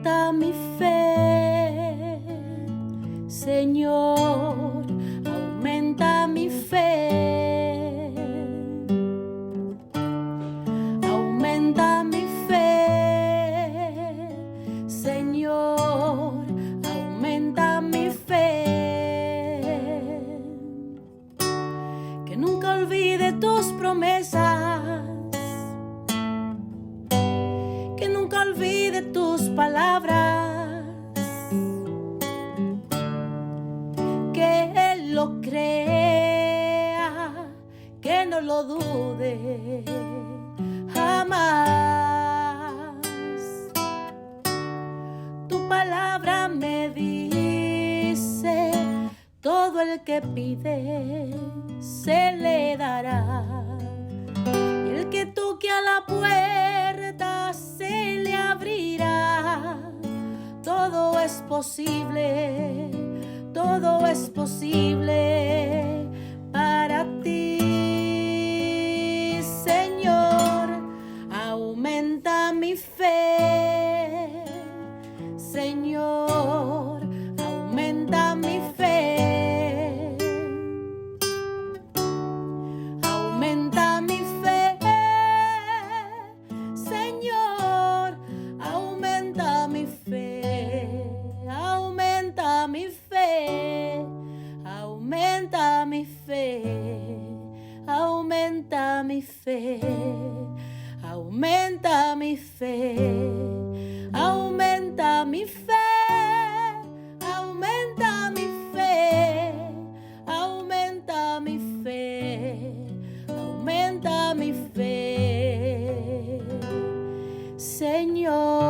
aumenta mi fe, Señor, aumenta mi fe, aumenta mi fe, Señor, aumenta mi fe, que nunca olvide tus promesas, que nunca olvide tus palabras, que Él lo crea, que no lo dude jamás. Tu palabra me dice, todo el que pide se le dará, y el que toque a la puerta se le abrirá. Todo es posible, todo es posible para ti, Señor. Aumenta mi fe, Señor, aumenta mi fe, aumenta mi fe, Señor, aumenta mi fe, aumenta mi fe, aumenta mi fe, aumenta mi fe, aumenta mi fe, aumenta mi fe, aumenta mi fe, aumenta mi fe, aumenta mi fe, Señor.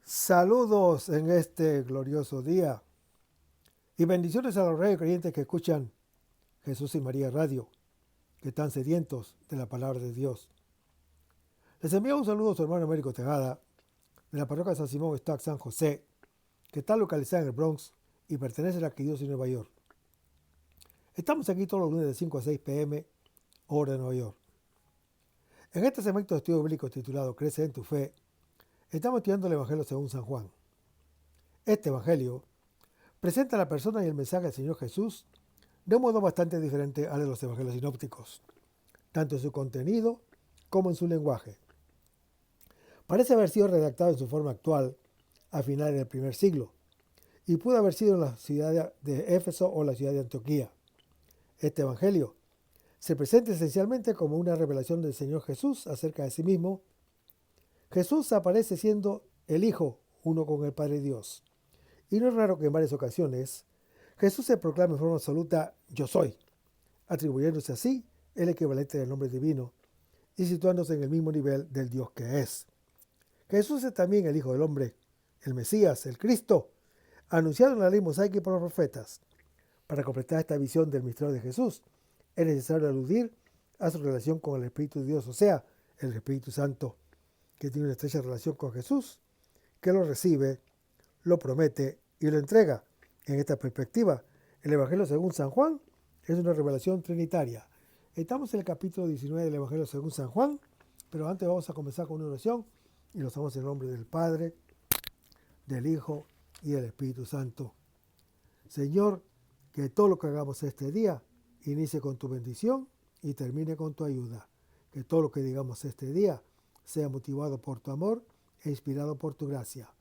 Saludos en este glorioso día y bendiciones a los reyes creyentes que escuchan Jesús y María Radio, que están sedientos de la palabra de Dios. Les envío un saludo a su hermano Américo Tejada, de la parroquia San Simón Stock San José, que está localizada en el Bronx y pertenece a la Arquidiócesis de Nueva York. Estamos aquí todos los lunes de 5 a 6 p.m., hora de Nueva York. En este segmento de estudio bíblico titulado Crece en tu fe, estamos estudiando el Evangelio según San Juan. Este Evangelio presenta la persona y el mensaje del Señor Jesús de un modo bastante diferente al de los Evangelios sinópticos, tanto en su contenido como en su lenguaje. Parece haber sido redactado en su forma actual a finales del primer siglo y pudo haber sido en la ciudad de Éfeso o la ciudad de Antioquía. Este Evangelio se presenta esencialmente como una revelación del Señor Jesús acerca de sí mismo. Jesús aparece siendo el Hijo, uno con el Padre Dios. Y no es raro que en varias ocasiones Jesús se proclame en forma absoluta yo soy, atribuyéndose así el equivalente del nombre divino y situándose en el mismo nivel del Dios que es. Jesús es también el Hijo del Hombre, el Mesías, el Cristo, anunciado en la ley mosaica y por los profetas. Para completar esta visión del misterio de Jesús, es necesario aludir a su relación con el Espíritu de Dios, o sea, el Espíritu Santo, que tiene una estrecha relación con Jesús, que lo recibe, lo promete y lo entrega. En esta perspectiva, el Evangelio según San Juan es una revelación trinitaria. Estamos en el capítulo 19 del Evangelio según San Juan, pero antes vamos a comenzar con una oración y lo hacemos en el nombre del Padre, del Hijo y del Espíritu Santo. Señor, que todo lo que hagamos este día inicie con tu bendición y termine con tu ayuda. Que todo lo que digamos este día sea motivado por tu amor e inspirado por tu gracia.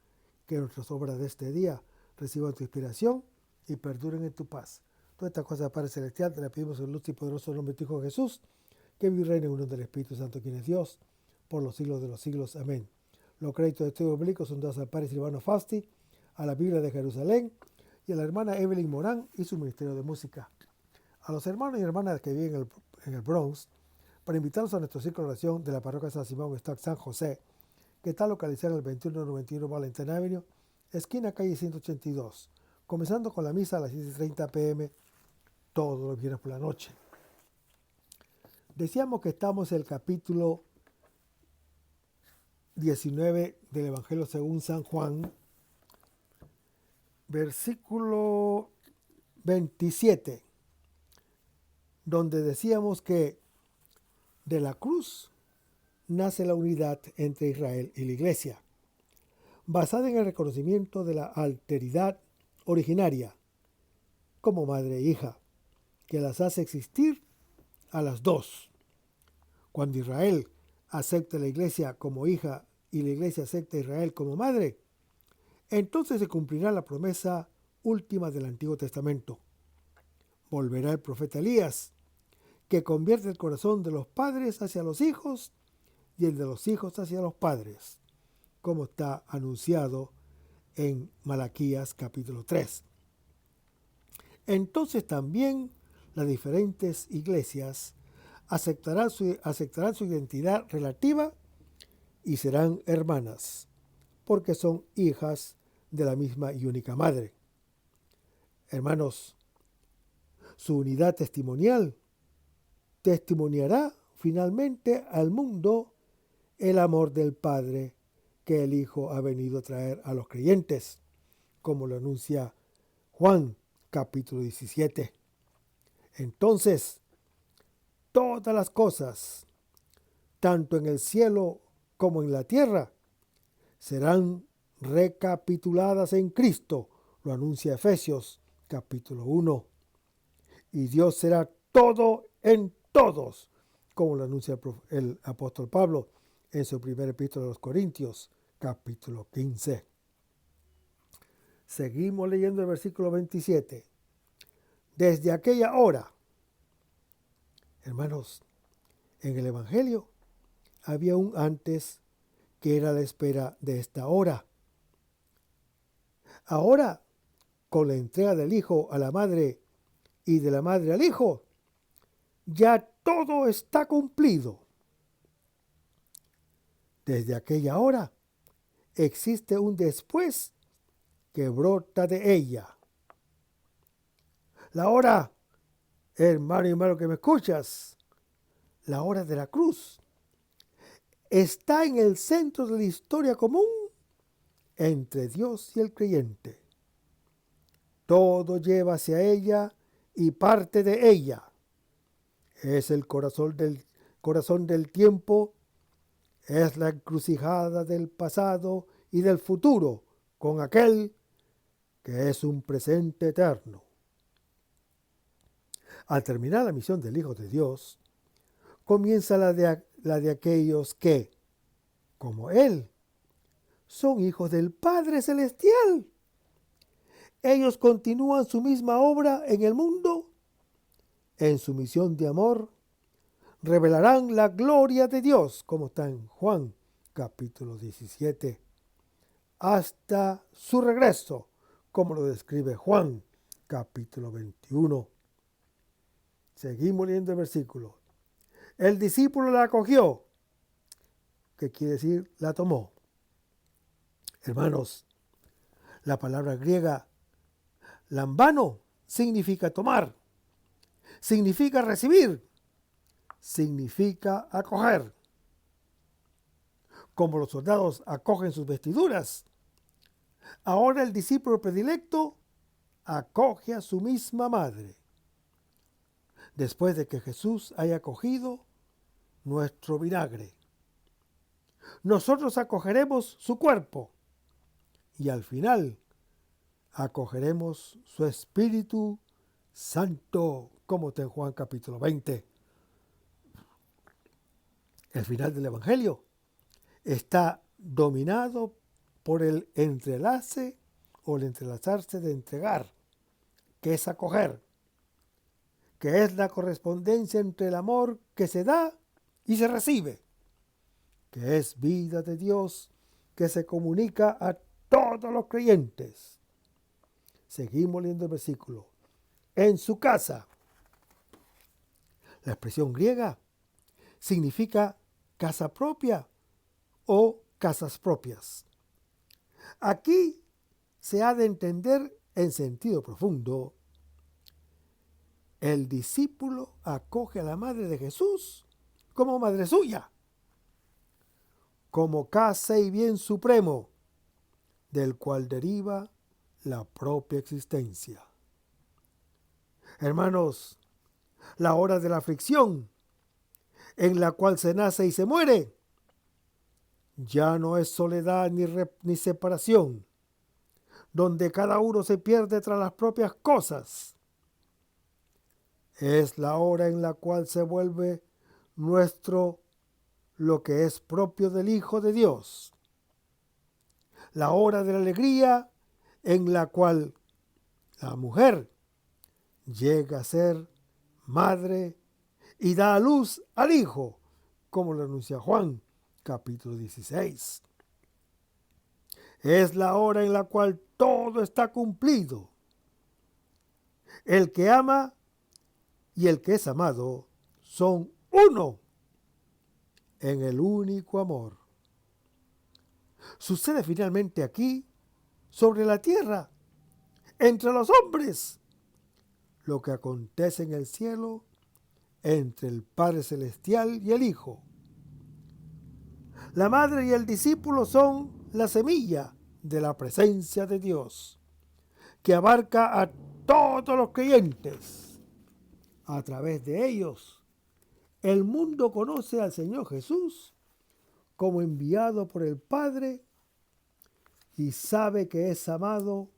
Que nuestras obras de este día reciban tu inspiración y perduren en tu paz. Todas estas cosas, Padre Celestial, te las pedimos en el luz y poderoso nombre de tu Hijo Jesús, que vive y reina en unión del Espíritu Santo, quien es Dios, por los siglos de los siglos. Amén. Los créditos de estudio bíblico son dados al Padre Silvano Fausti, a la Biblia de Jerusalén y a la hermana Evelyn Morán y su ministerio de música. A los hermanos y hermanas que viven en el Bronx, para invitarlos a nuestro círculo de oración de la parroquia San Simón Stock San José, que está localizada en el 2191 Valentine Avenue, esquina calle 182, comenzando con la misa a las 7:30 p.m. todos los viernes por la noche. Decíamos que estamos en el capítulo 19 del Evangelio según San Juan, versículo 27, donde decíamos que de la cruz nace la unidad entre Israel y la Iglesia, basada en el reconocimiento de la alteridad originaria como madre e hija, que las hace existir a las dos. Cuando Israel acepta a la Iglesia como hija y la Iglesia acepta a Israel como madre, entonces se cumplirá la promesa última del Antiguo Testamento. Volverá el profeta Elías, que convierte el corazón de los padres hacia los hijos y el de los hijos hacia los padres, como está anunciado en Malaquías capítulo 3. Entonces también las diferentes iglesias aceptarán su identidad relativa y serán hermanas, porque son hijas de la misma y única madre. Hermanos, su unidad testimonial testimoniará finalmente al mundo el amor del Padre que el Hijo ha venido a traer a los creyentes, como lo anuncia Juan capítulo 17. Entonces, todas las cosas, tanto en el cielo como en la tierra, serán recapituladas en Cristo, lo anuncia Efesios capítulo 1. Y Dios será todo en todos, como lo anuncia el apóstol Pablo en su primera epístola a los Corintios, capítulo 15. Seguimos leyendo el versículo 27. Desde aquella hora, hermanos, en el Evangelio había un antes que era la espera de esta hora. Ahora, con la entrega del Hijo a la Madre y de la Madre al Hijo, ya todo está cumplido. Desde aquella hora existe un después que brota de ella. La hora, hermano y hermano que me escuchas, la hora de la cruz, está en el centro de la historia común entre Dios y el creyente. Todo lleva hacia ella y parte de ella. Es el corazón del tiempo, es la encrucijada del pasado y del futuro con aquel que es un presente eterno. Al terminar la misión del Hijo de Dios, comienza la de aquellos que, como Él, son hijos del Padre Celestial. Ellos continúan su misma obra en el mundo. En su misión de amor, revelarán la gloria de Dios, como está en Juan capítulo 17, hasta su regreso, como lo describe Juan capítulo 21. Seguimos leyendo el versículo. El discípulo la acogió, que quiere decir la tomó. Hermanos, la palabra griega lambano significa tomar, significa recibir, significa acoger. Como los soldados acogen sus vestiduras, ahora el discípulo predilecto acoge a su misma madre. Después de que Jesús haya acogido nuestro vinagre, nosotros acogeremos su cuerpo y al final acogeremos su Espíritu Santo, como está en Juan capítulo 20. El final del Evangelio está dominado por el entrelace o el entrelazarse de entregar, que es acoger, que es la correspondencia entre el amor que se da y se recibe, que es vida de Dios que se comunica a todos los creyentes. Seguimos leyendo el versículo. En su casa. La expresión griega significa casa propia o casas propias. Aquí se ha de entender en sentido profundo. El discípulo acoge a la madre de Jesús como madre suya, como casa y bien supremo, del cual deriva la propia existencia. Hermanos, la hora de la aflicción en la cual se nace y se muere ya no es soledad ni separación, donde cada uno se pierde tras las propias cosas. Es la hora en la cual se vuelve nuestro lo que es propio del Hijo de Dios. La hora de la alegría en la cual la mujer llega a ser madre y da a luz al Hijo, como lo anuncia Juan, capítulo 16. Es la hora en la cual todo está cumplido. El que ama y el que es amado son uno en el único amor. Sucede finalmente aquí, sobre la tierra, entre los hombres, lo que acontece en el cielo entre el Padre Celestial y el Hijo. La madre y el discípulo son la semilla de la presencia de Dios, que abarca a todos los creyentes. A través de ellos, el mundo conoce al Señor Jesús como enviado por el Padre y sabe que es amado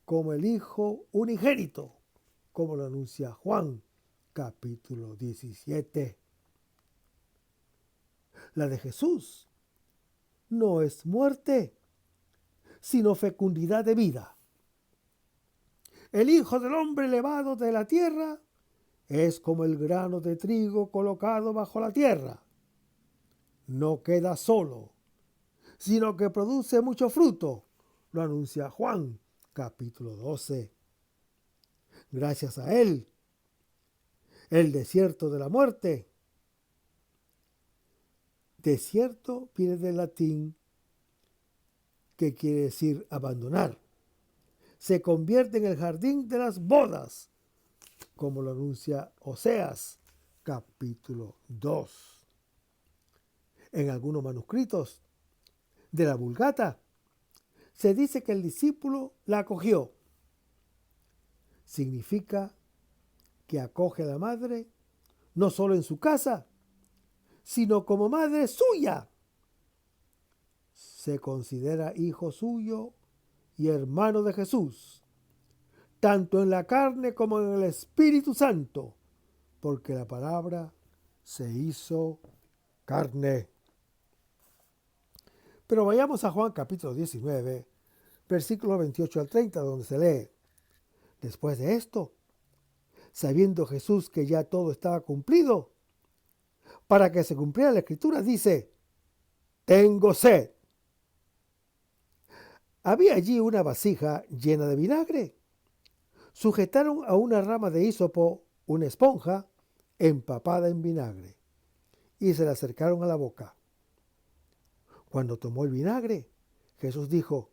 como el Hijo unigénito, como lo anuncia Juan, capítulo 17. La de Jesús no es muerte, sino fecundidad de vida. El Hijo del Hombre elevado de la tierra es como el grano de trigo colocado bajo la tierra. No queda solo, sino que produce mucho fruto, lo anuncia Juan, capítulo 12. Gracias a él, el desierto de la muerte. Desierto viene del latín que quiere decir abandonar. Se convierte en el jardín de las bodas, como lo anuncia Oseas, capítulo 2. En algunos manuscritos de la Vulgata se dice que el discípulo la acogió. Significa que acoge a la madre no solo en su casa, sino como madre suya. Se considera hijo suyo y hermano de Jesús, tanto en la carne como en el Espíritu Santo, porque la palabra se hizo carne. Pero vayamos a Juan capítulo 19, versículos 28 al 30, donde se lee: después de esto, sabiendo Jesús que ya todo estaba cumplido, para que se cumpliera la escritura, dice: tengo sed. Había allí una vasija llena de vinagre. Sujetaron a una rama de hisopo una esponja empapada en vinagre y se la acercaron a la boca. Cuando tomó el vinagre, Jesús dijo: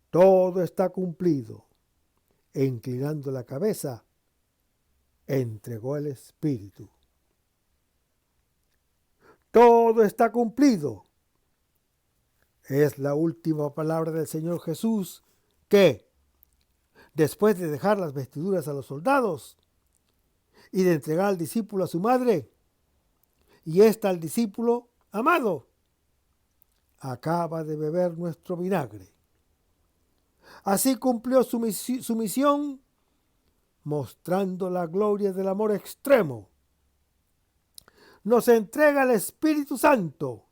todo está cumplido. E inclinando la cabeza, entregó el espíritu. Todo está cumplido. Es la última palabra del Señor Jesús que, después de dejar las vestiduras a los soldados y de entregar al discípulo a su madre, y ésta al discípulo amado, acaba de beber nuestro vinagre. Así cumplió su misión, mostrando la gloria del amor extremo. Nos entrega el Espíritu Santo,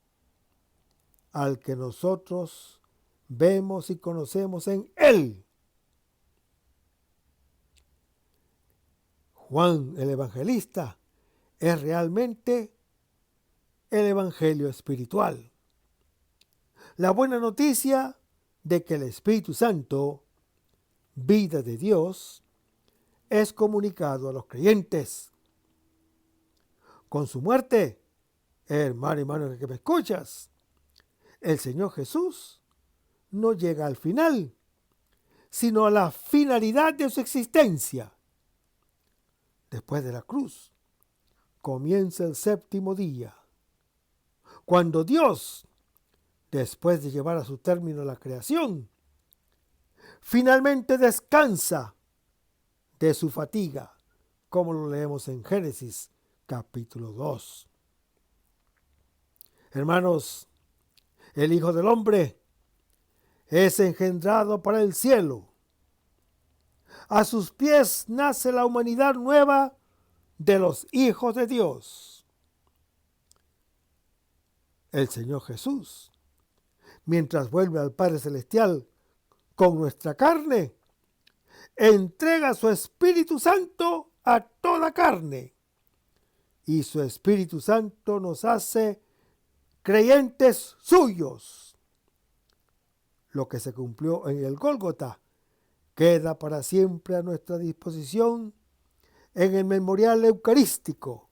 al que nosotros vemos y conocemos en Él. Juan el Evangelista es realmente el Evangelio espiritual. La buena noticia de que el Espíritu Santo, vida de Dios, es comunicado a los creyentes. Con su muerte, hermano que me escuchas, el Señor Jesús no llega al final, sino a la finalidad de su existencia. Después de la cruz, comienza el séptimo día, cuando Dios, después de llevar a su término la creación, finalmente descansa de su fatiga, como lo leemos en Génesis capítulo 2. Hermanos, el Hijo del Hombre es engendrado para el cielo. A sus pies nace la humanidad nueva de los hijos de Dios. El Señor Jesús, mientras vuelve al Padre Celestial con nuestra carne, entrega su Espíritu Santo a toda carne. Y su Espíritu Santo nos hace creyentes suyos. Lo que se cumplió en el Gólgota queda para siempre a nuestra disposición en el memorial eucarístico,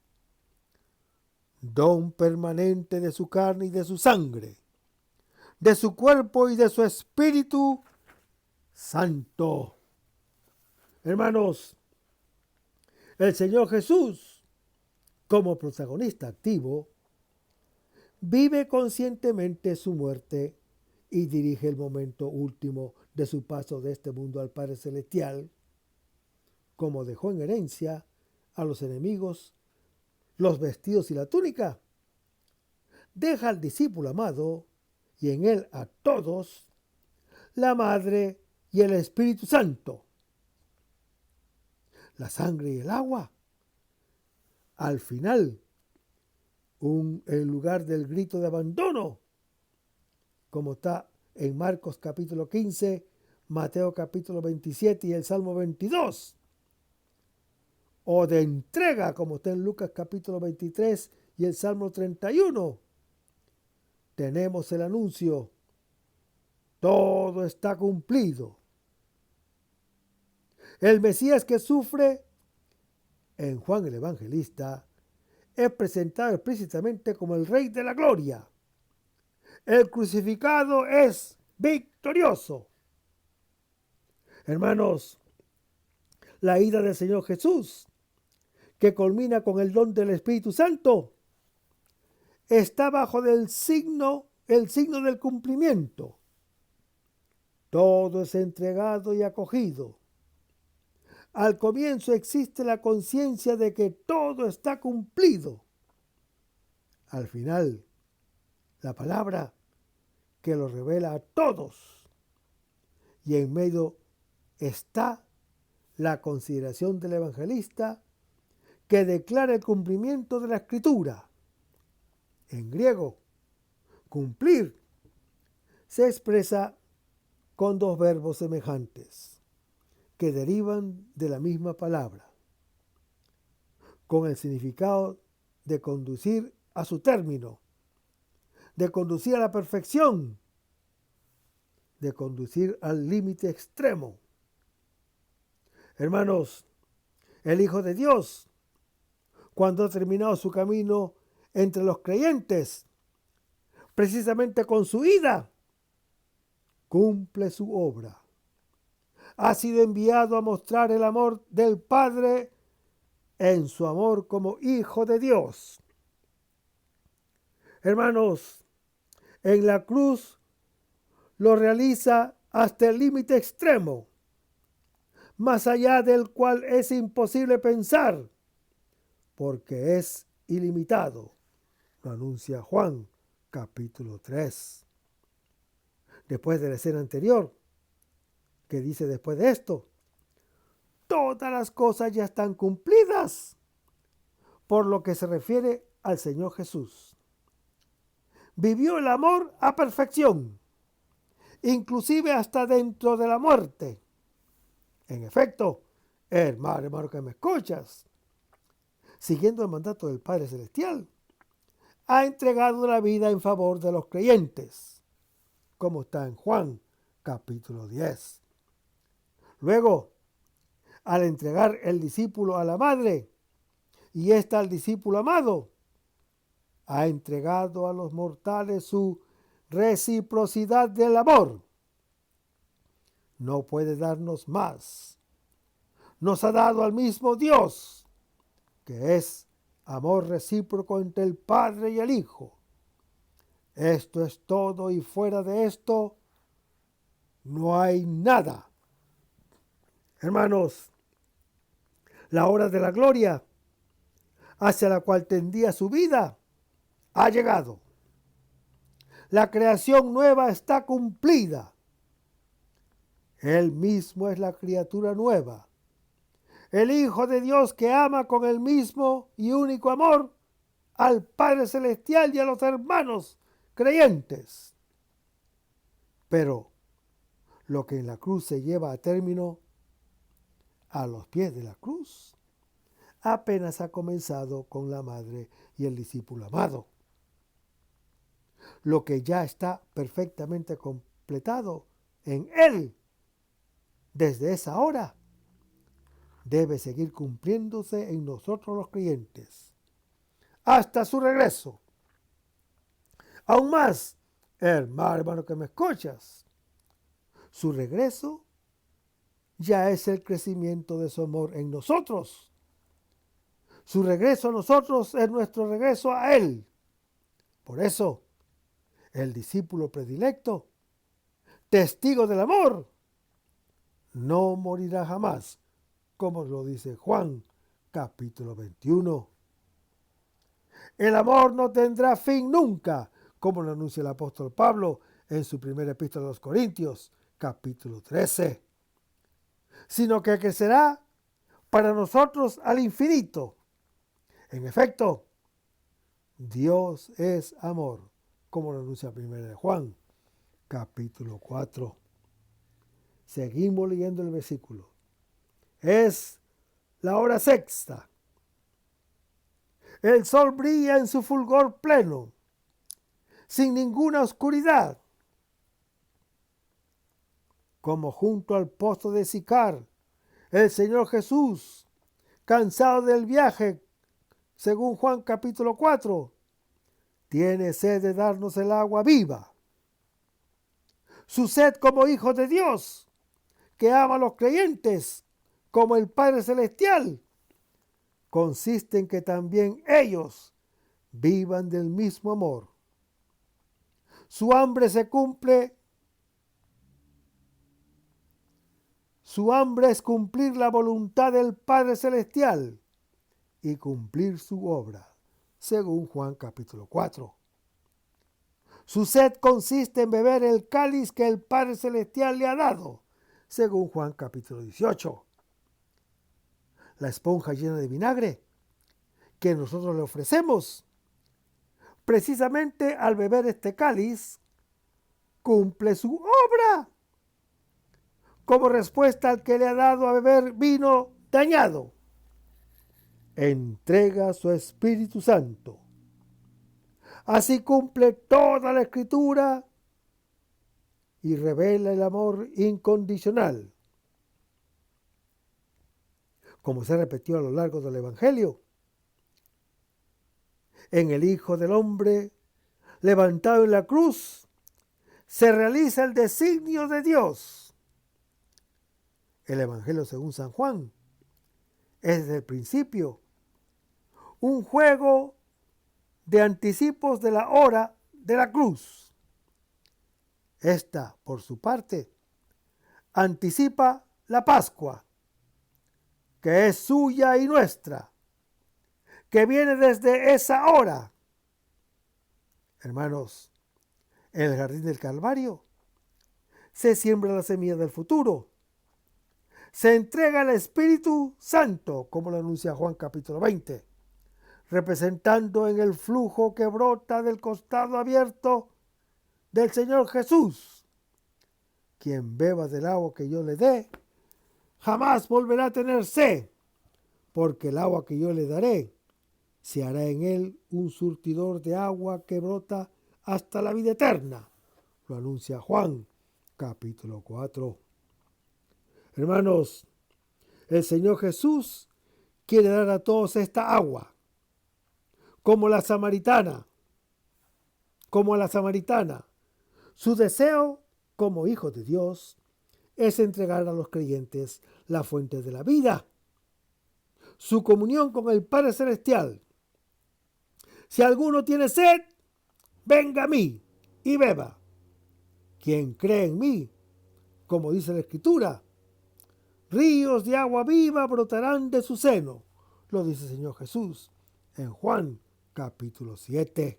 don permanente de su carne y de su sangre, de su cuerpo y de su Espíritu Santo. Hermanos, el Señor Jesús, como protagonista activo, vive conscientemente su muerte y dirige el momento último de su paso de este mundo al Padre Celestial, como dejó en herencia a los enemigos los vestidos y la túnica. Deja al discípulo amado y en él a todos la Madre y el Espíritu Santo, la sangre y el agua. Al final, en lugar del grito de abandono, como está en Marcos capítulo 15, Mateo capítulo 27 y el Salmo 22, o de entrega, como está en Lucas capítulo 23 y el Salmo 31, tenemos el anuncio: todo está cumplido. El Mesías que sufre en Juan el Evangelista es presentado explícitamente como el Rey de la Gloria. El crucificado es victorioso. Hermanos, la ida del Señor Jesús, que culmina con el don del Espíritu Santo, está bajo el signo del cumplimiento. Todo es entregado y acogido. Al comienzo existe la conciencia de que todo está cumplido. Al final, la palabra que lo revela a todos. Y en medio está la consideración del evangelista que declara el cumplimiento de la Escritura. En griego, cumplir se expresa con dos verbos semejantes que derivan de la misma palabra, con el significado de conducir a su término, de conducir a la perfección, de conducir al límite extremo. Hermanos, el Hijo de Dios, cuando ha terminado su camino entre los creyentes, precisamente con su ida, cumple su obra. Ha sido enviado a mostrar el amor del Padre en su amor como Hijo de Dios. Hermanos, en la cruz lo realiza hasta el límite extremo, más allá del cual es imposible pensar, porque es ilimitado. Lo anuncia Juan capítulo 3. Después de la escena anterior, que dice después de esto: todas las cosas ya están cumplidas, por lo que se refiere al Señor Jesús. Vivió el amor a perfección, inclusive hasta dentro de la muerte. En efecto, hermano que me escuchas, siguiendo el mandato del Padre Celestial, ha entregado la vida en favor de los creyentes, como está en Juan capítulo 10. Luego, al entregar el discípulo a la madre y ésta al discípulo amado, ha entregado a los mortales su reciprocidad del amor. No puede darnos más. Nos ha dado al mismo Dios, que es amor recíproco entre el Padre y el Hijo. Esto es todo y fuera de esto no hay nada. Hermanos, La hora de la gloria, hacia la cual tendía su vida, ha llegado. La creación nueva está cumplida. Él mismo es la criatura nueva. El Hijo de Dios que ama con el mismo y único amor al Padre Celestial y a los hermanos creyentes. Pero lo que en la cruz se lleva a término, a los pies de la cruz, apenas ha comenzado con la madre y el discípulo amado. Lo que ya está perfectamente completado en Él desde esa hora debe seguir cumpliéndose en nosotros los creyentes hasta su regreso. Aún más, hermano que me escuchas, su regreso ya es el crecimiento de su amor en nosotros. Su regreso a nosotros es nuestro regreso a Él. Por eso, el discípulo predilecto, testigo del amor, no morirá jamás, como lo dice Juan, capítulo 21. El amor no tendrá fin nunca, como lo anuncia el apóstol Pablo en su primera epístola a los Corintios, capítulo 13, sino que crecerá para nosotros al infinito. En efecto, Dios es amor, como lo anuncia primera de Juan, capítulo 4. Seguimos leyendo el versículo. Es la hora sexta. El sol brilla en su fulgor pleno, sin ninguna oscuridad. Como junto al pozo de Sicar, el Señor Jesús, cansado del viaje, según Juan capítulo 4, tiene sed de darnos el agua viva. Su sed como hijo de Dios, que ama a los creyentes como el Padre Celestial, consiste en que también ellos vivan del mismo amor. Su hambre se cumple. Su hambre es cumplir la voluntad del Padre Celestial y cumplir su obra, según Juan capítulo 4. Su sed consiste en beber el cáliz que el Padre Celestial le ha dado, según Juan capítulo 18. La esponja llena de vinagre que nosotros le ofrecemos, precisamente al beber este cáliz, cumple su obra como respuesta al que le ha dado a beber vino dañado. Entrega su Espíritu Santo. Así cumple toda la Escritura y revela el amor incondicional. Como se repetió a lo largo del Evangelio, en el Hijo del Hombre, levantado en la cruz, se realiza el designio de Dios. El Evangelio según San Juan es desde el principio un juego de anticipos de la hora de la cruz. Esta, por su parte, anticipa la Pascua, que es suya y nuestra, que viene desde esa hora. Hermanos, en el jardín del Calvario se siembra la semilla del futuro. Se entrega el Espíritu Santo, como lo anuncia Juan capítulo 20, representando en el flujo que brota del costado abierto del Señor Jesús. Quien beba del agua que yo le dé, jamás volverá a tener sed, porque el agua que yo le daré se hará en él un surtidor de agua que brota hasta la vida eterna. Lo anuncia Juan, capítulo 4. Hermanos, el Señor Jesús quiere dar a todos esta agua, como a la samaritana. Su deseo, como hijo de Dios, es entregar a los creyentes la fuente de la vida, su comunión con el Padre Celestial. Si alguno tiene sed, venga a mí y beba. Quien cree en mí, como dice la Escritura, ríos de agua viva brotarán de su seno. Lo dice el Señor Jesús en Juan capítulo 7.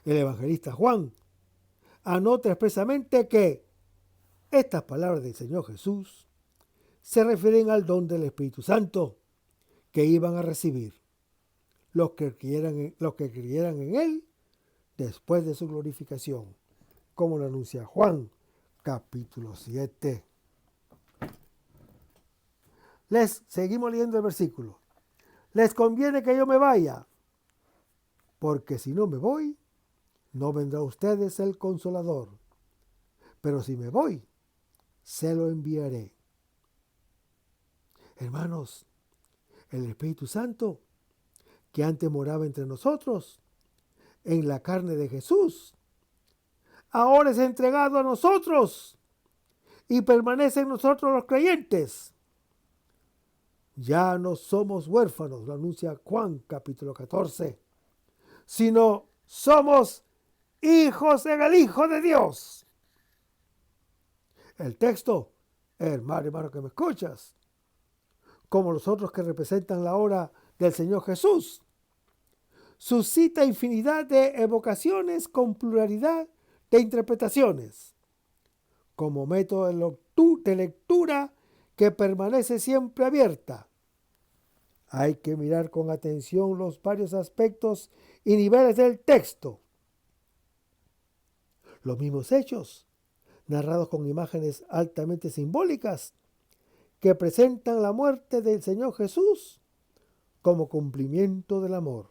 El evangelista Juan anota expresamente que estas palabras del Señor Jesús se refieren al don del Espíritu Santo que iban a recibir los que creyeran en Él después de su glorificación, como lo anuncia Juan capítulo 7. Seguimos leyendo el versículo. Les conviene que yo me vaya, porque si no me voy, no vendrá a ustedes el Consolador. Pero si me voy, se lo enviaré. Hermanos, el Espíritu Santo, que antes moraba entre nosotros, en la carne de Jesús, ahora es entregado a nosotros y permanece en nosotros los creyentes. Ya no somos huérfanos, lo anuncia Juan capítulo 14, sino somos hijos en el Hijo de Dios. El texto, hermano que me escuchas, como los otros que representan la obra del Señor Jesús, suscita infinidad de evocaciones con pluralidad de interpretaciones, como método de lectura que permanece siempre abierta. Hay que mirar con atención los varios aspectos y niveles del texto. Los mismos hechos, narrados con imágenes altamente simbólicas, que presentan la muerte del Señor Jesús como cumplimiento del amor.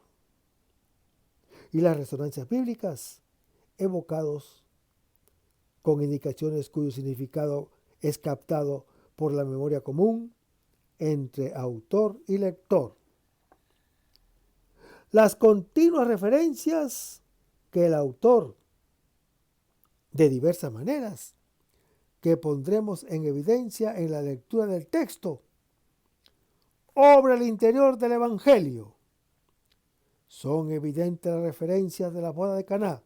Y las resonancias bíblicas, evocados con indicaciones cuyo significado es captado por la memoria común entre autor y lector. Las continuas referencias que el autor, de diversas maneras, que pondremos en evidencia en la lectura del texto, obra al interior del Evangelio. Son evidentes las referencias de la boda de Caná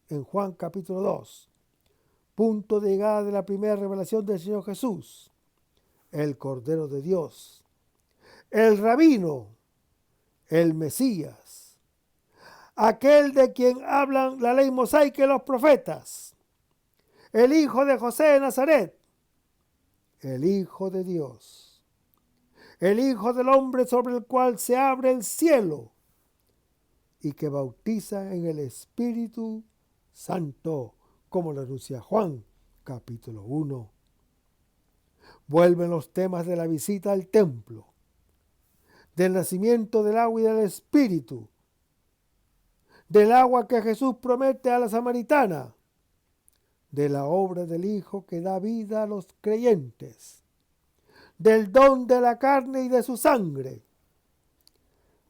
en Juan capítulo 2, punto de llegada de la primera revelación del Señor Jesús, el Cordero de Dios, el Rabino, el Mesías, aquel de quien hablan la ley mosaica y los profetas, el Hijo de José de Nazaret, el Hijo de Dios, el Hijo del hombre sobre el cual se abre el cielo y que bautiza en el Espíritu Santo, como lo anuncia Juan capítulo 1. Vuelven los temas de la visita al templo, del nacimiento del agua y del Espíritu, del agua que Jesús promete a la samaritana, de la obra del Hijo que da vida a los creyentes, del don de la carne y de su sangre,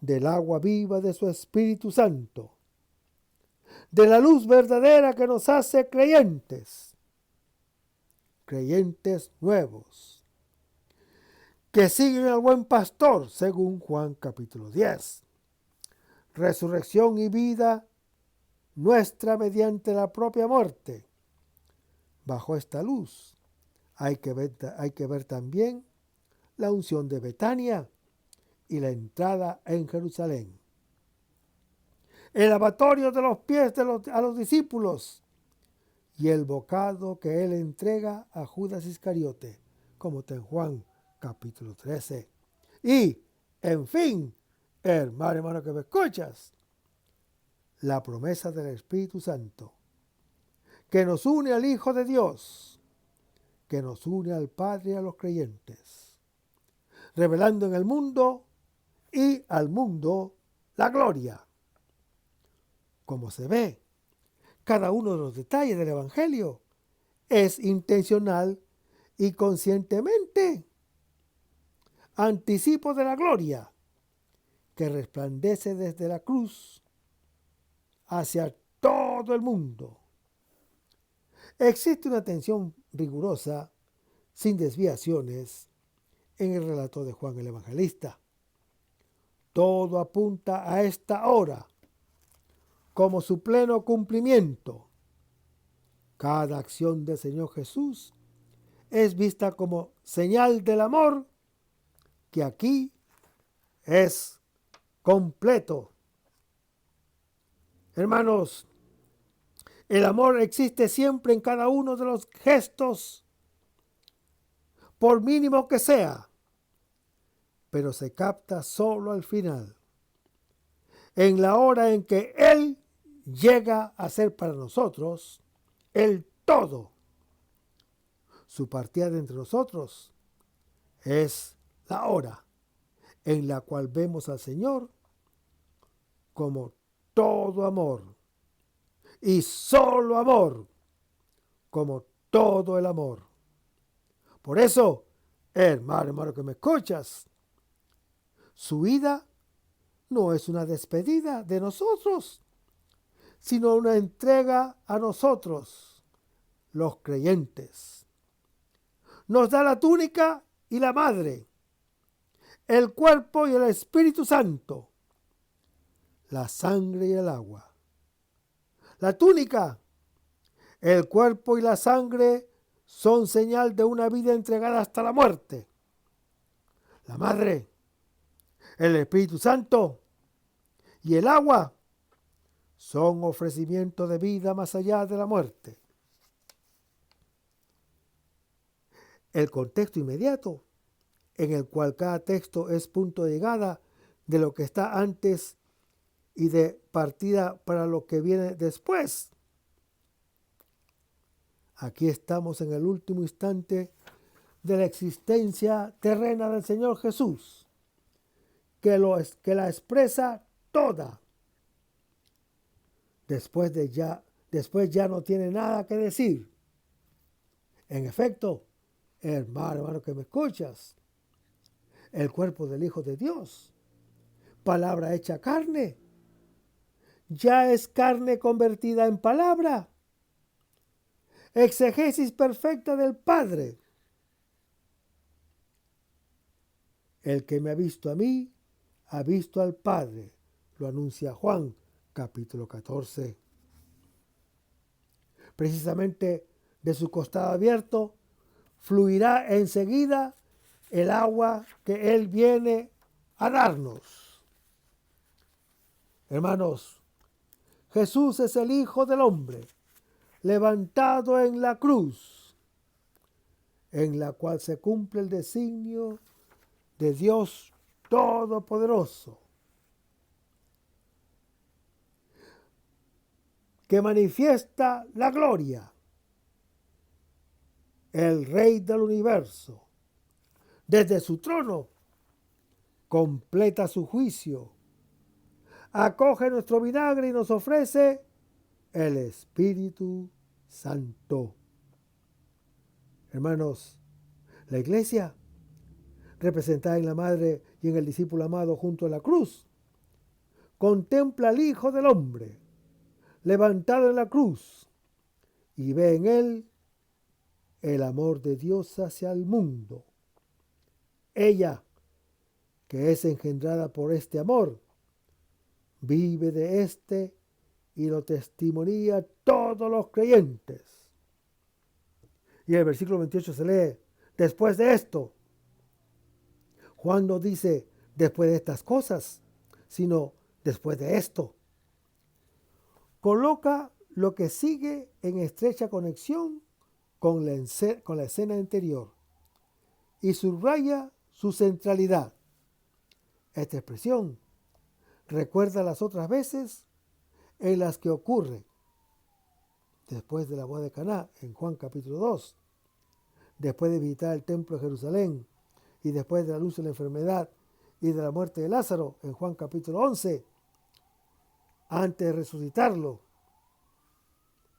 del agua viva de su Espíritu Santo, de la luz verdadera que nos hace creyentes nuevos, que siguen al buen pastor, según Juan capítulo 10. Resurrección y vida nuestra mediante la propia muerte. Bajo esta luz hay que ver también la unción de Betania y la entrada en Jerusalén. El lavatorio de los pies a los discípulos y el bocado que él entrega a Judas Iscariote, como está en Juan capítulo 13. Y, en fin, hermano que me escuchas, la promesa del Espíritu Santo, que nos une al Hijo de Dios, que nos une al Padre y a los creyentes, revelando en el mundo y al mundo la gloria. Como se ve, cada uno de los detalles del Evangelio es intencional y conscientemente anticipo de la gloria que resplandece desde la cruz hacia todo el mundo. Existe una atención rigurosa, sin desviaciones, en el relato de Juan el Evangelista. Todo apunta a esta hora como su pleno cumplimiento. Cada acción del Señor Jesús es vista como señal del amor que aquí es completo. Hermanos, el amor existe siempre en cada uno de los gestos, por mínimo que sea, pero se capta solo al final, en la hora en que Él llega a ser para nosotros el todo. Su partida de entre nosotros es la hora en la cual vemos al Señor como todo amor y solo amor, como todo el amor. Por eso, hermano que me escuchas, su vida no es una despedida de nosotros, sino una entrega a nosotros, los creyentes. Nos da la túnica y la madre, el cuerpo y el Espíritu Santo, la sangre y el agua. La túnica, el cuerpo y la sangre son señal de una vida entregada hasta la muerte. La madre, el Espíritu Santo y el agua son ofrecimiento de vida más allá de la muerte. El contexto inmediato, en el cual cada texto es punto de llegada de lo que está antes y de partida para lo que viene después. Aquí estamos en el último instante de la existencia terrena del Señor Jesús, que la expresa toda. Después ya no tiene nada que decir. En efecto, hermano que me escuchas, el cuerpo del Hijo de Dios, palabra hecha carne, ya es carne convertida en palabra. Exegesis perfecta del Padre. El que me ha visto a mí, ha visto al Padre, lo anuncia Juan, capítulo 14. Precisamente de su costado abierto fluirá enseguida el agua que Él viene a darnos. Hermanos, Jesús es el Hijo del Hombre, levantado en la cruz, en la cual se cumple el designio de Dios Todopoderoso, que manifiesta la gloria, el Rey del universo. Desde su trono completa su juicio, acoge nuestro vinagre y nos ofrece el Espíritu Santo. Hermanos, la iglesia, representada en la madre y en el discípulo amado junto a la cruz, contempla al Hijo del Hombre, levantado en la cruz, y ve en él el amor de Dios hacia el mundo. Ella, que es engendrada por este amor, vive de este y lo testimonia todos los creyentes. Y el versículo 28 se lee, después de esto. Juan no dice después de estas cosas, sino después de esto. Coloca lo que sigue en estrecha conexión con la escena anterior y subraya su centralidad. Esta expresión recuerda las otras veces en las que ocurre después de la boda de Caná en Juan capítulo 2, después de visitar el templo de Jerusalén y después de la luz de la enfermedad y de la muerte de Lázaro en Juan capítulo 11, antes de resucitarlo.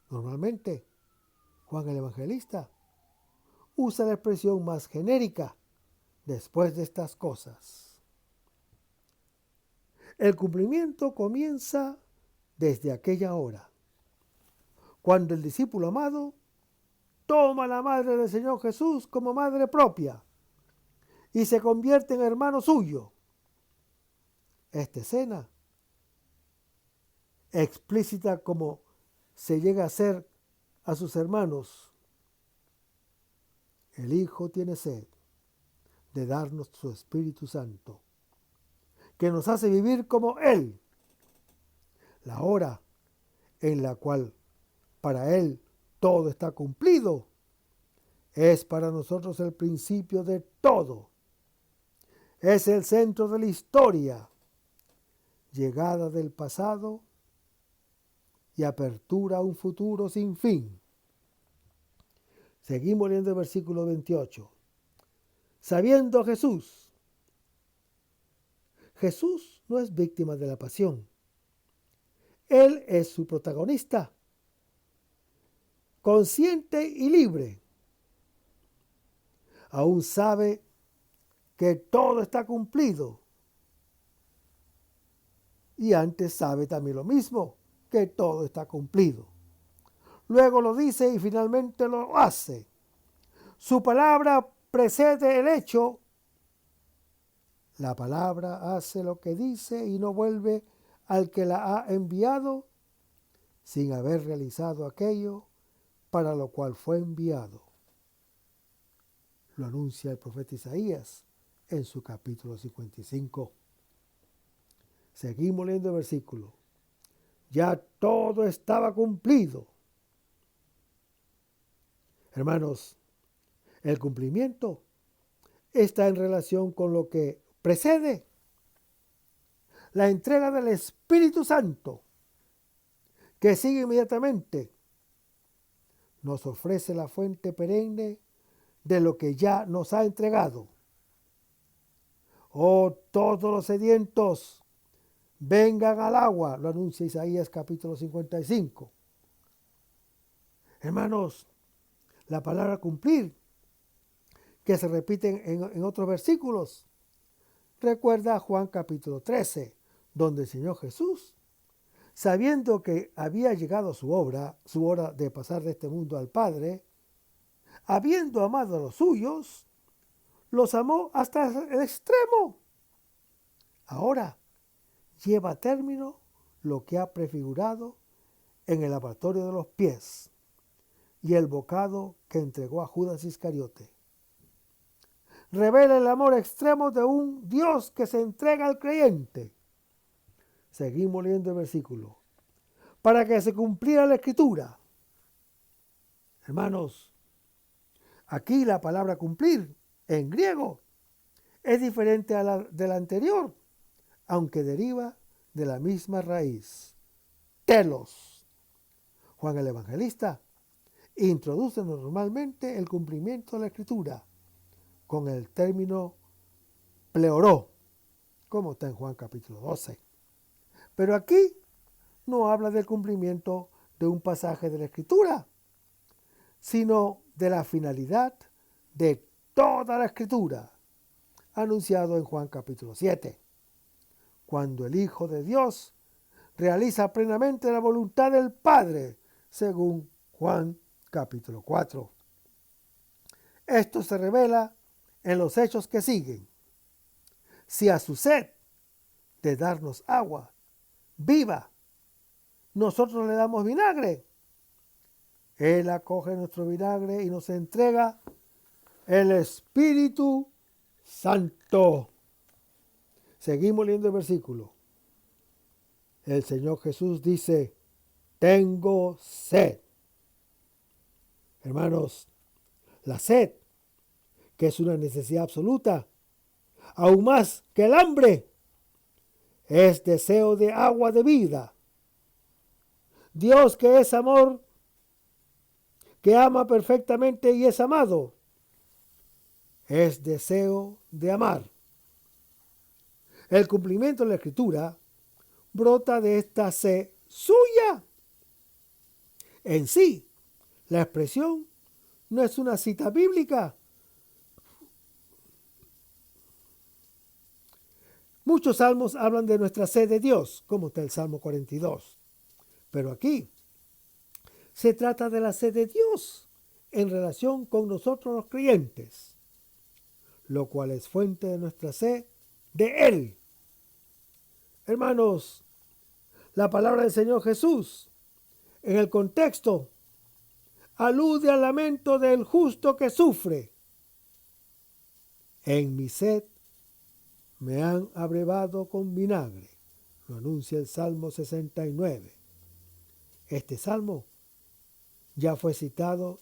Normalmente, Juan el Evangelista usa la expresión más genérica, después de estas cosas. El cumplimiento comienza desde aquella hora, cuando el discípulo amado toma a la madre del Señor Jesús como madre propia y se convierte en hermano suyo. Esta escena, explícita como se llega a ser a sus hermanos, el Hijo tiene sed de darnos su Espíritu Santo, que nos hace vivir como Él. La hora en la cual para Él todo está cumplido es para nosotros el principio de todo. Es el centro de la historia, llegada del pasado y apertura a un futuro sin fin. Seguimos leyendo el versículo 28. Sabiendo Jesús no es víctima de la pasión. Él es su protagonista, consciente y libre. Aún sabe que todo está cumplido. Y antes sabe también lo mismo, que todo está cumplido. Luego lo dice y finalmente lo hace. Su palabra precede el hecho. La palabra hace lo que dice y no vuelve al que la ha enviado sin haber realizado aquello para lo cual fue enviado. Lo anuncia el profeta Isaías en su capítulo 55. Seguimos leyendo el versículo. Ya todo estaba cumplido. Hermanos, el cumplimiento está en relación con lo que precede. La entrega del Espíritu Santo, que sigue inmediatamente, nos ofrece la fuente perenne de lo que ya nos ha entregado. Oh, todos los sedientos, vengan al agua, lo anuncia Isaías capítulo 55. Hermanos, la palabra cumplir, que se repite en otros versículos, recuerda a Juan capítulo 13, donde el Señor Jesús, sabiendo que había llegado su hora de pasar de este mundo al Padre, habiendo amado a los suyos, los amó hasta el extremo. Ahora lleva a término lo que ha prefigurado en el lavatorio de los pies y el bocado que entregó a Judas Iscariote. Revela el amor extremo de un Dios que se entrega al creyente. Seguimos leyendo el versículo. Para que se cumpliera la Escritura. Hermanos, aquí la palabra cumplir en griego es diferente a la de la anterior, aunque deriva de la misma raíz. Telos. Juan el Evangelista introduce normalmente el cumplimiento de la Escritura con el término pleoró, como está en Juan capítulo 12. Pero aquí no habla del cumplimiento de un pasaje de la Escritura, sino de la finalidad de toda la Escritura, anunciado en Juan capítulo 7, cuando el Hijo de Dios realiza plenamente la voluntad del Padre, según Juan capítulo 4. Esto se revela en los hechos que siguen. Si a su sed de darnos agua viva, nosotros le damos vinagre, Él acoge nuestro vinagre y nos entrega el Espíritu Santo. Seguimos leyendo el versículo. El Señor Jesús dice, tengo sed. Hermanos, la sed, que es una necesidad absoluta, aún más que el hambre, es deseo de agua de vida. Dios, que es amor, que ama perfectamente y es amado, es deseo de amar. El cumplimiento de la Escritura brota de esta sed suya. En sí, la expresión no es una cita bíblica. Muchos salmos hablan de nuestra sed de Dios, como está el Salmo 42. Pero aquí se trata de la sed de Dios en relación con nosotros los creyentes, lo cual es fuente de nuestra sed de Él. Hermanos, la palabra del Señor Jesús, en el contexto, alude al lamento del justo que sufre En mi sed me han abrevado con vinagre. Lo anuncia el Salmo 69. Este salmo ya fue citado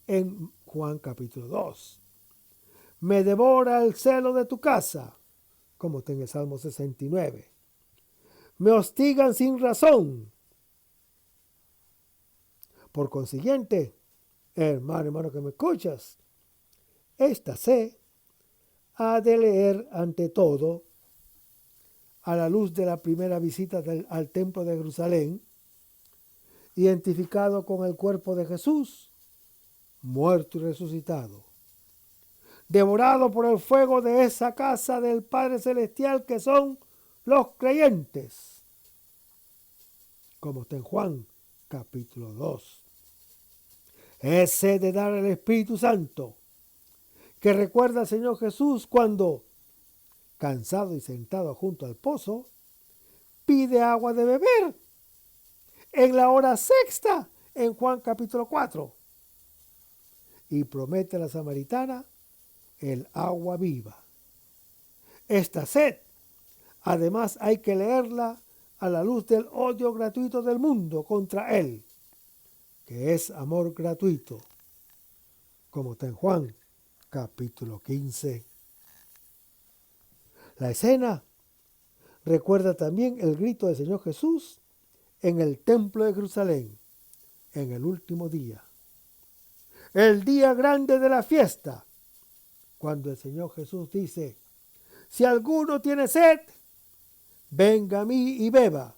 en Juan capítulo 2. Me devora el celo de tu casa, como está en el Salmo 69. Me hostigan sin razón. Por consiguiente, hermano que me escuchas, esta sed ha de leer ante todo, a la luz de la primera visita al templo de Jerusalén, identificado con el cuerpo de Jesús, muerto y resucitado, devorado por el fuego de esa casa del Padre Celestial que son los creyentes, como está en Juan capítulo 2. Es sed de dar el Espíritu Santo, que recuerda al Señor Jesús cuando, cansado y sentado junto al pozo, pide agua de beber en la hora sexta en Juan capítulo 4 y promete a la samaritana el agua viva. Esta sed, además, hay que leerla a la luz del odio gratuito del mundo contra él, que es amor gratuito, como está en Juan capítulo 15. La escena recuerda también el grito del Señor Jesús en el templo de Jerusalén en el último día, el día grande de la fiesta, cuando el Señor Jesús dice: si alguno tiene sed, venga a mí y beba.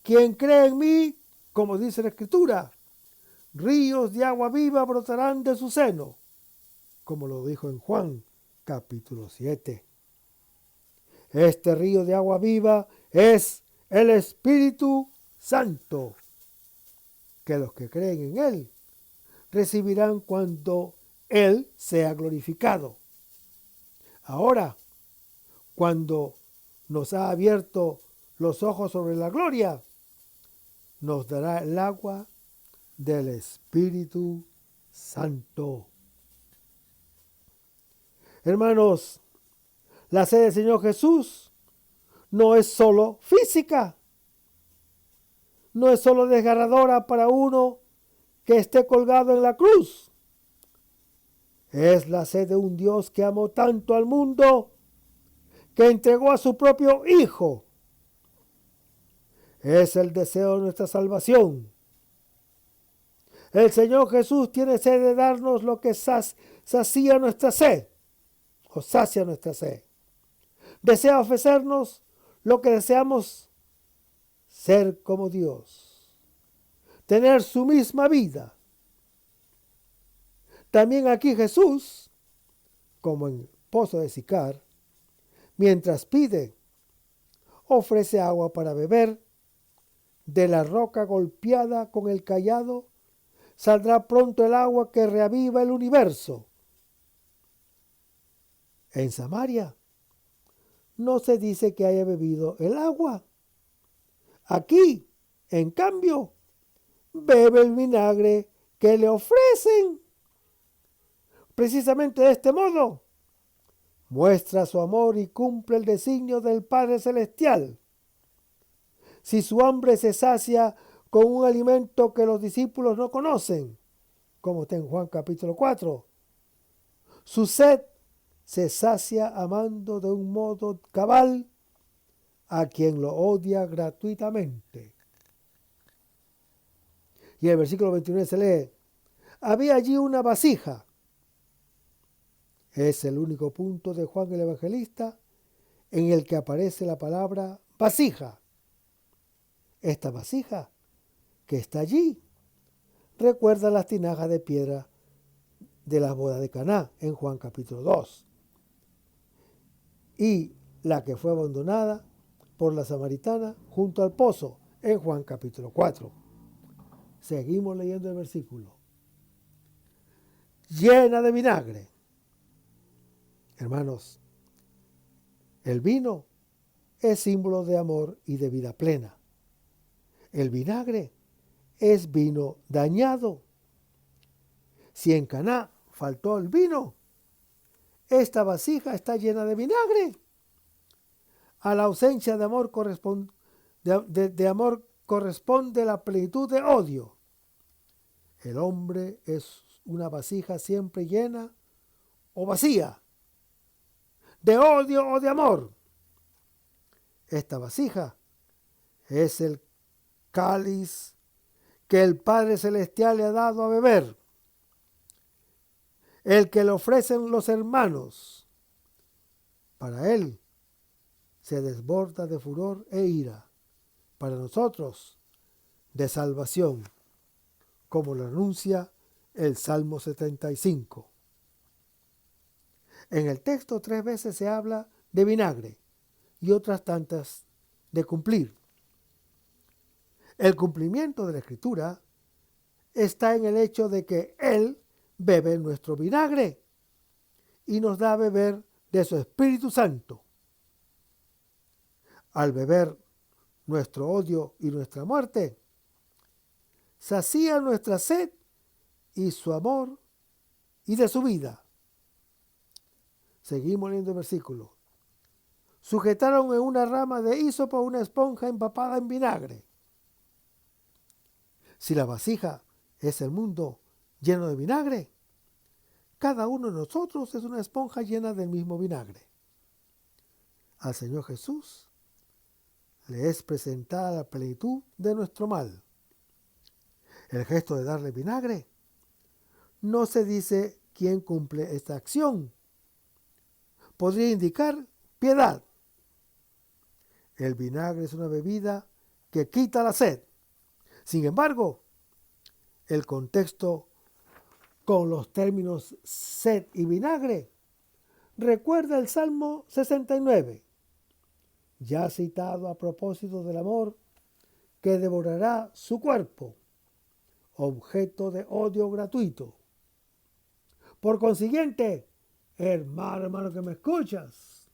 Quien cree en mí, como dice la Escritura, ríos de agua viva brotarán de su seno, como lo dijo en Juan capítulo 7. Este río de agua viva es el Espíritu Santo, que los que creen en Él recibirán cuando Él sea glorificado. Ahora, cuando nos ha abierto los ojos sobre la gloria, nos dará el agua del Espíritu Santo. Hermanos, la sed del Señor Jesús no es solo física, no es solo desgarradora para uno que esté colgado en la cruz. Es la sed de un Dios que amó tanto al mundo que entregó a su propio Hijo. Es el deseo de nuestra salvación. El Señor Jesús tiene sed de darnos lo que sacia nuestra sed, o sacia nuestra sed. Desea ofrecernos lo que deseamos: ser como Dios, tener su misma vida. También aquí Jesús, como en el pozo de Sicar, mientras pide, ofrece agua para beber. De la roca golpeada con el cayado saldrá pronto el agua que reaviva el universo. En Samaria no se dice que haya bebido el agua. Aquí, en cambio, bebe el vinagre que le ofrecen. Precisamente de este modo, muestra su amor y cumple el designio del Padre Celestial. Si su hambre se sacia con un alimento que los discípulos no conocen, como está en Juan capítulo 4, su sed se sacia amando de un modo cabal a quien lo odia gratuitamente. Y el versículo 29 se lee: había allí una vasija. Es el único punto de Juan el Evangelista en el que aparece la palabra vasija. Esta vasija que está allí recuerda las tinajas de piedra de la boda de Caná en Juan capítulo 2 y la que fue abandonada por la samaritana junto al pozo en Juan capítulo 4. Seguimos leyendo el versículo. Llena de vinagre. Hermanos, el vino es símbolo de amor y de vida plena. El vinagre es vino dañado. Si en Caná faltó el vino, esta vasija está llena de vinagre. A la ausencia de amor corresponde la plenitud de odio. El hombre es una vasija siempre llena o vacía, de odio o de amor. Esta vasija es el cáliz que el Padre Celestial le ha dado a beber, el que le ofrecen los hermanos. Para él se desborda de furor e ira, para nosotros de salvación, como lo anuncia el Salmo 75. En el texto 3 veces se habla de vinagre y otras tantas de cumplir. El cumplimiento de la Escritura está en el hecho de que Él bebe nuestro vinagre y nos da a beber de su Espíritu Santo. Al beber nuestro odio y nuestra muerte, sacía nuestra sed y su amor y de su vida. Seguimos leyendo el versículo. Sujetaron en una rama de hisopo una esponja empapada en vinagre. Si la vasija es el mundo lleno de vinagre, cada uno de nosotros es una esponja llena del mismo vinagre. Al Señor Jesús le es presentada la plenitud de nuestro mal. El gesto de darle vinagre no se dice quién cumple esta acción. Podría indicar piedad. El vinagre es una bebida que quita la sed. Sin embargo, el contexto con los términos sed y vinagre recuerda el Salmo 69, ya citado a propósito del amor que devorará su cuerpo, objeto de odio gratuito. Por consiguiente, hermano que me escuchas,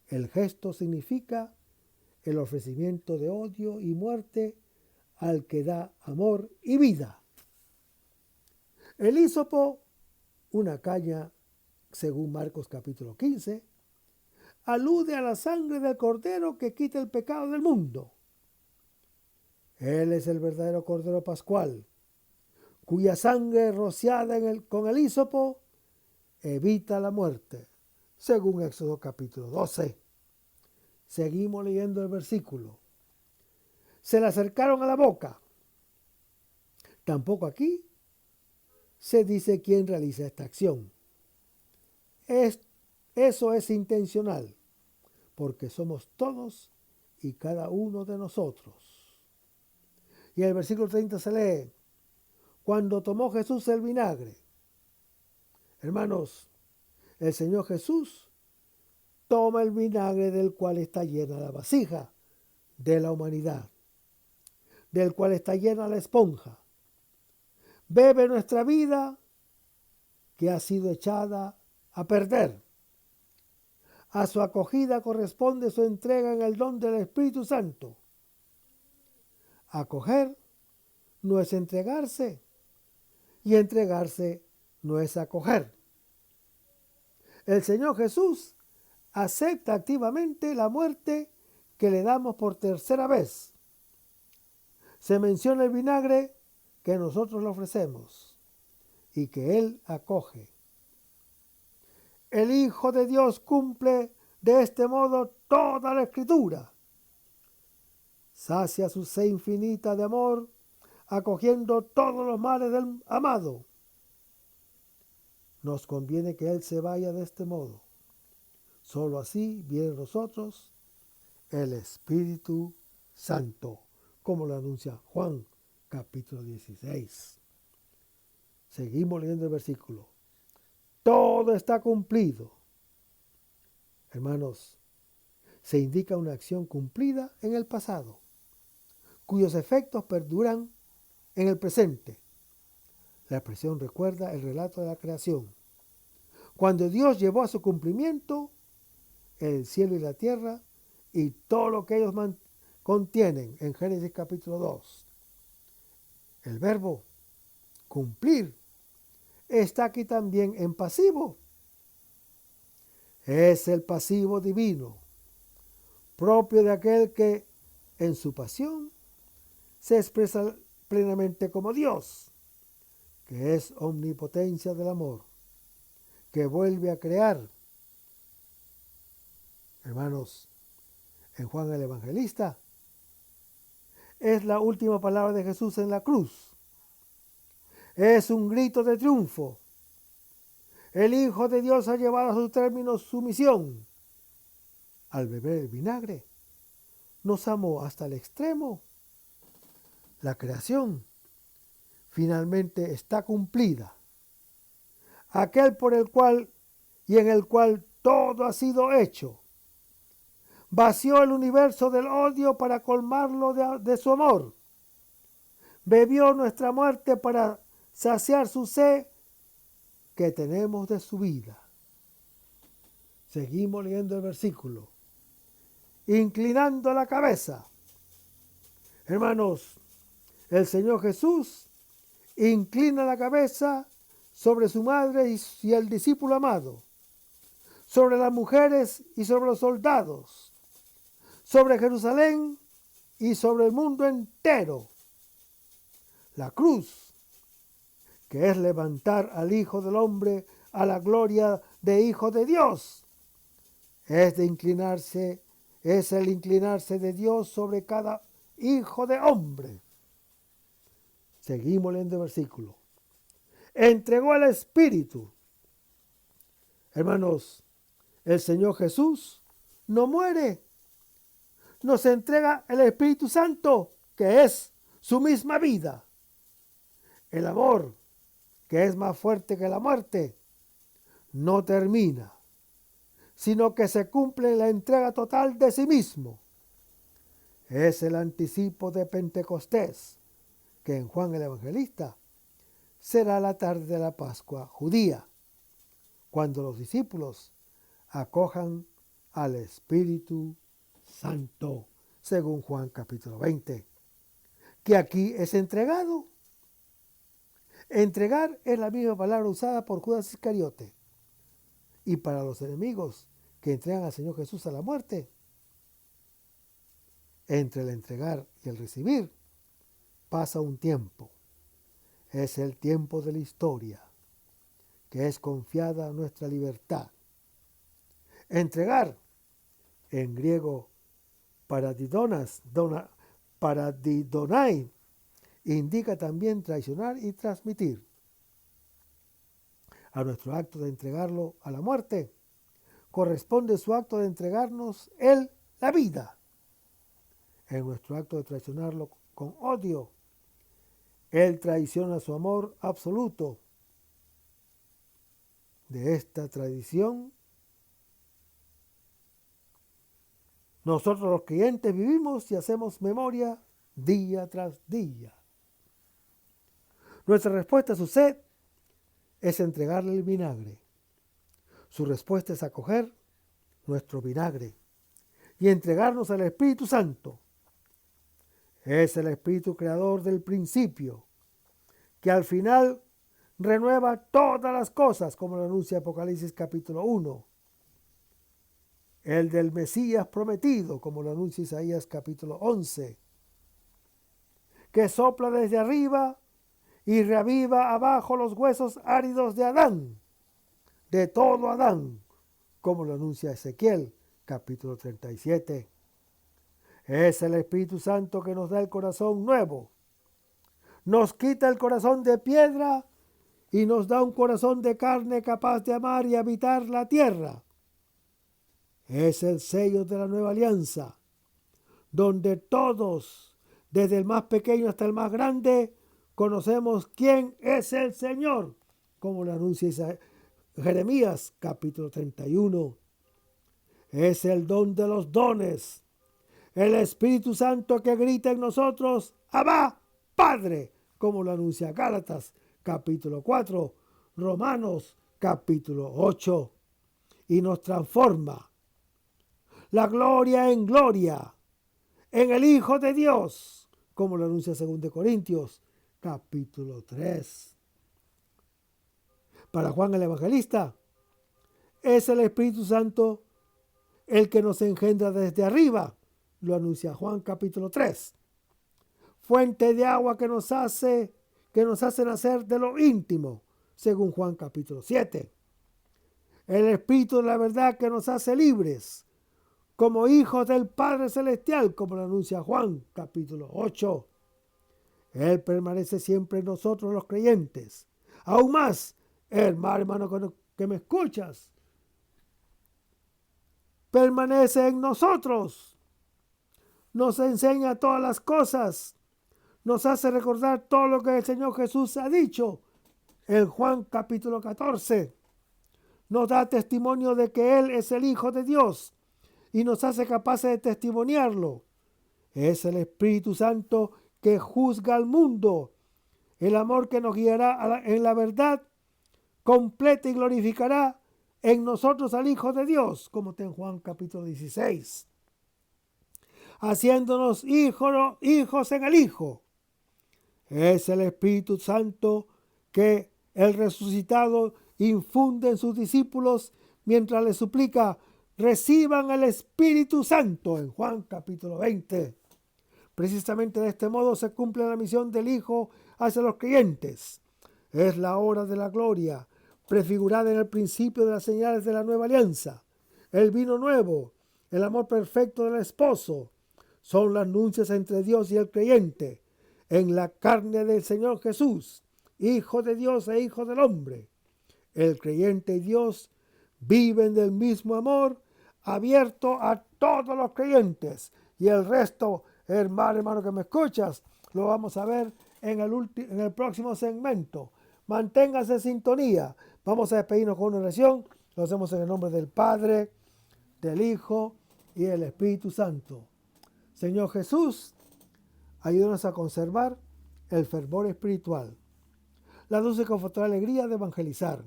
el gesto significa el ofrecimiento de odio y muerte al que da amor y vida. El hisopo, una caña, según Marcos capítulo 15, alude a la sangre del Cordero que quita el pecado del mundo. Él es el verdadero Cordero Pascual, cuya sangre rociada con el hisopo evita la muerte, según Éxodo capítulo 12. Seguimos leyendo el versículo. Se le acercaron a la boca. Tampoco aquí se dice quién realiza esta acción. Eso es intencional, porque somos todos y cada uno de nosotros. Y en el versículo 30 se lee, cuando tomó Jesús el vinagre. Hermanos, el Señor Jesús toma el vinagre del cual está llena la vasija de la humanidad, del cual está llena la esponja. Bebe nuestra vida que ha sido echada a perder. A su acogida corresponde su entrega en el don del Espíritu Santo. Acoger no es entregarse y entregarse no es acoger. El Señor Jesús acepta activamente la muerte que le damos por tercera vez. Se menciona el vinagre que nosotros le ofrecemos y que Él acoge. El Hijo de Dios cumple de este modo toda la Escritura. Sacia su sed infinita de amor, acogiendo todos los males del amado. Nos conviene que Él se vaya de este modo. Solo así viene a nosotros el Espíritu Santo, como lo anuncia Juan capítulo 16. Seguimos leyendo el versículo. Todo está cumplido. Hermanos, se indica una acción cumplida en el pasado, cuyos efectos perduran en el presente. La expresión recuerda el relato de la creación. Cuando Dios llevó a su cumplimiento el cielo y la tierra y todo lo que ellos contienen en Génesis capítulo 2. El verbo cumplir está aquí también en pasivo. Es el pasivo divino, propio de aquel que en su pasión se expresa plenamente como Dios, que es omnipotencia del amor, que vuelve a crear. Hermanos, en Juan el Evangelista, es la última palabra de Jesús en la cruz. Es un grito de triunfo. El Hijo de Dios ha llevado a su término su misión. Al beber el vinagre, nos amó hasta el extremo. La creación finalmente está cumplida. Aquel por el cual y en el cual todo ha sido hecho. Vació el universo del odio para colmarlo de su amor. Bebió nuestra muerte para saciar su sed que tenemos de su vida. Seguimos leyendo el versículo. Inclinando la cabeza. Hermanos, el Señor Jesús inclina la cabeza sobre su madre y el discípulo amado, sobre las mujeres y sobre los soldados, sobre Jerusalén y sobre el mundo entero. La cruz, que es levantar al Hijo del Hombre a la gloria de Hijo de Dios, es el inclinarse de Dios sobre cada hijo de hombre. Seguimos leyendo el versículo. Entregó el Espíritu. Hermanos, el Señor Jesús no muere. Nos entrega el Espíritu Santo, que es su misma vida. El amor, que es más fuerte que la muerte, no termina, sino que se cumple en la entrega total de sí mismo. Es el anticipo de Pentecostés, que en Juan el Evangelista será la tarde de la Pascua judía, cuando los discípulos acojan al Espíritu Santo, según Juan capítulo 20, que aquí es entregado. Entregar es la misma palabra usada por Judas Iscariote, y para los enemigos que entregan al Señor Jesús a la muerte. Entre el entregar y el recibir pasa un tiempo. Es el tiempo de la historia, que es confiada nuestra libertad. Entregar, en griego paradidonai, indica también traicionar y transmitir. A nuestro acto de entregarlo a la muerte corresponde su acto de entregarnos él la vida. En nuestro acto de traicionarlo con odio, él traiciona su amor absoluto. De esta tradición, nosotros los creyentes vivimos y hacemos memoria día tras día. Nuestra respuesta a su sed es entregarle el vinagre. Su respuesta es acoger nuestro vinagre y entregarnos al Espíritu Santo. Es el Espíritu creador del principio, que al final renueva todas las cosas, como lo anuncia Apocalipsis capítulo 1. El del Mesías prometido, como lo anuncia Isaías capítulo 11. Que sopla desde arriba y reaviva abajo los huesos áridos de Adán, de todo Adán, como lo anuncia Ezequiel capítulo 37. Es el Espíritu Santo que nos da el corazón nuevo. Nos quita el corazón de piedra y nos da un corazón de carne capaz de amar y habitar la tierra. Es el sello de la nueva alianza, donde todos, desde el más pequeño hasta el más grande, conocemos quién es el Señor, como lo anuncia Jeremías capítulo 31. Es el don de los dones, el Espíritu Santo que grita en nosotros, Abba, Padre, como lo anuncia Gálatas capítulo 4, Romanos capítulo 8, y nos transforma la gloria en gloria en el Hijo de Dios, como lo anuncia 2 Corintios capítulo 3. Para Juan el Evangelista, es el Espíritu Santo el que nos engendra desde arriba. Lo anuncia Juan capítulo 3. Fuente de agua que nos hace nacer de lo íntimo, según Juan capítulo 7. El Espíritu de la verdad que nos hace libres, como hijos del Padre Celestial, como lo anuncia Juan capítulo 8. Él permanece siempre en nosotros los creyentes. Aún más, hermano que me escuchas, permanece en nosotros. Nos enseña todas las cosas. Nos hace recordar todo lo que el Señor Jesús ha dicho en Juan capítulo 14. Nos da testimonio de que Él es el Hijo de Dios y nos hace capaces de testimoniarlo. Es el Espíritu Santo que juzga al mundo, el amor que nos guiará en la verdad completa y glorificará en nosotros al Hijo de Dios, como está en Juan capítulo 16, haciéndonos hijos en el Hijo. Es el Espíritu Santo que el resucitado infunde en sus discípulos mientras les suplica: reciban el Espíritu Santo, en Juan capítulo 20. Precisamente de este modo se cumple la misión del Hijo hacia los creyentes. Es la hora de la gloria, prefigurada en el principio de las señales de la nueva alianza. El vino nuevo, el amor perfecto del esposo, son las nupcias entre Dios y el creyente, en la carne del Señor Jesús, Hijo de Dios e Hijo del hombre. El creyente y Dios viven del mismo amor, abierto a todos los creyentes. Y el resto, hermano que me escuchas, lo vamos a ver en el próximo segmento. Manténgase en sintonía. Vamos a despedirnos con una oración. Lo hacemos en el nombre del Padre, del Hijo y del Espíritu Santo. Señor Jesús, ayúdanos a conservar el fervor espiritual, la dulce y confortable alegría de evangelizar,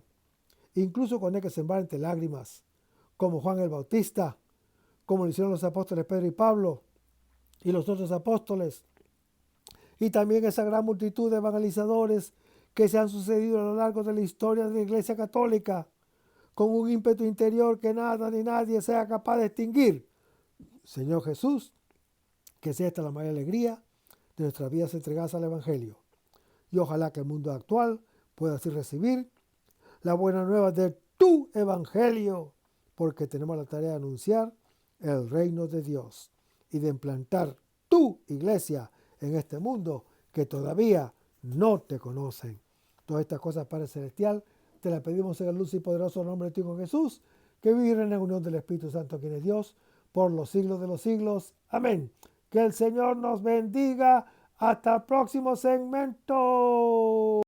incluso cuando hay que sembrar entre lágrimas, como Juan el Bautista, como lo hicieron los apóstoles Pedro y Pablo y los otros apóstoles, y también esa gran multitud de evangelizadores que se han sucedido a lo largo de la historia de la Iglesia Católica, con un ímpetu interior que nada ni nadie sea capaz de extinguir. Señor Jesús, que sea esta la mayor alegría de nuestras vidas entregadas al Evangelio. Y ojalá que el mundo actual pueda así recibir la buena nueva de tu Evangelio, porque tenemos la tarea de anunciar el reino de Dios y de implantar tu iglesia en este mundo que todavía no te conocen. Todas estas cosas, Padre Celestial, te las pedimos en el luz y poderoso nombre de tu Hijo Jesús, que vive en la unión del Espíritu Santo, quien es Dios, por los siglos de los siglos. Amén. Que el Señor nos bendiga. Hasta el próximo segmento.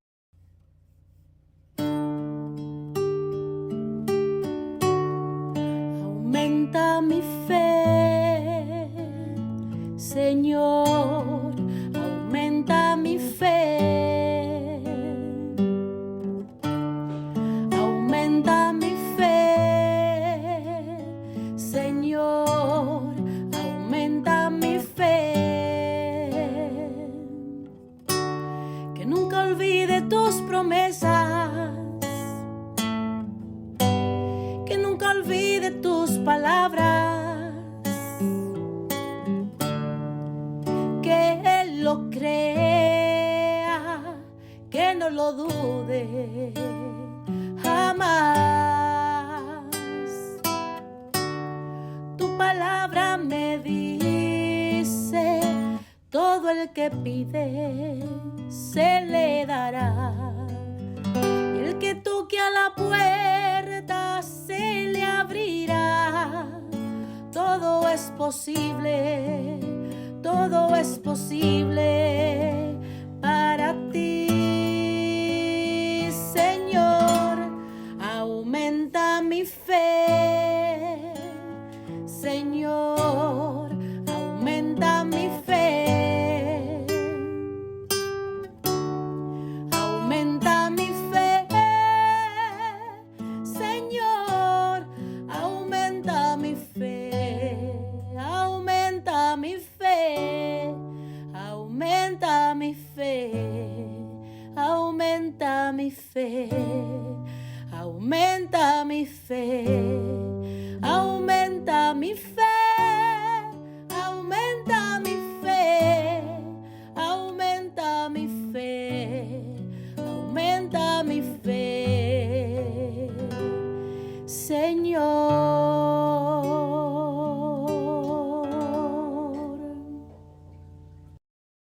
Aumenta mi fe, Señor, aumenta mi fe. Aumenta mi fe, Señor, aumenta mi fe. Que nunca olvide tus promesas, que nunca olvide tus palabras, que Él lo crea, que no lo dude jamás. Tu palabra me dice: todo el que pide se le dará, y el que toque a la puerta se le abrirá. Todo es posible, todo es posible para ti, Señor. Aumenta mi fe, Señor, aumenta mi fe. Aumenta mi fe, Señor, aumenta mi fe. Aumenta mi fe, aumenta mi fe, aumenta mi fe. aumenta mi fe, aumenta mi fe, aumenta mi fe, aumenta mi fe, aumenta mi fe, Señor.